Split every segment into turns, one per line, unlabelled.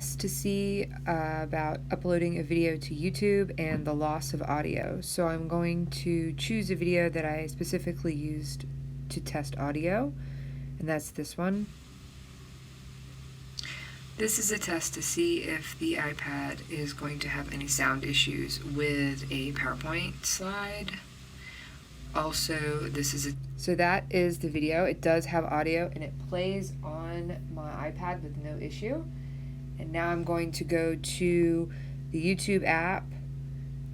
To see about uploading a video to YouTube and the loss of audio. So I'm going to choose a video that I specifically used to test audio, and that's this one. This is a test to see if the iPad is going to have any sound issues with a PowerPoint slide. Also, so that is the video. It does have audio and it plays on my iPad with no issue. And now I'm going to go to the YouTube app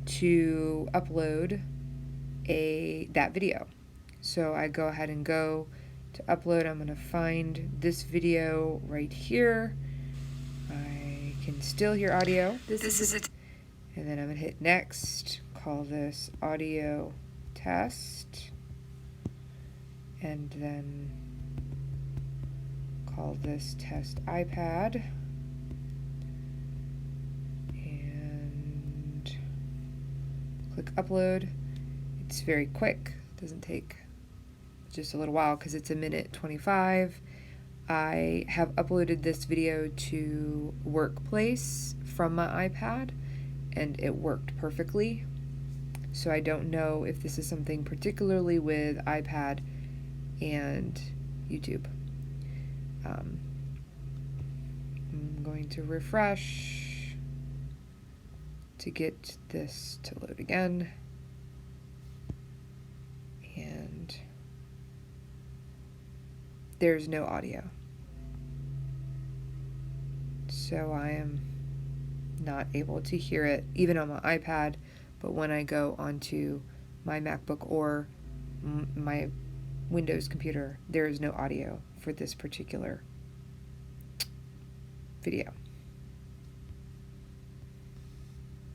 to upload that video. So I go ahead and go to upload. I'm going to find this video right here. I can still hear audio. This is it. And then I'm going to hit next, call this audio test, and then call this test iPad. Click upload. It's very quick, doesn't take just a little while because it's 1:25. I have uploaded this video to Workplace from my iPad and it worked perfectly. So I don't know if this is something particularly with iPad and YouTube. I'm going to refresh to get this to load again, and there's no audio, so I am not able to hear it even on my iPad. But when I go onto my MacBook or my Windows computer, there is no audio for this particular video.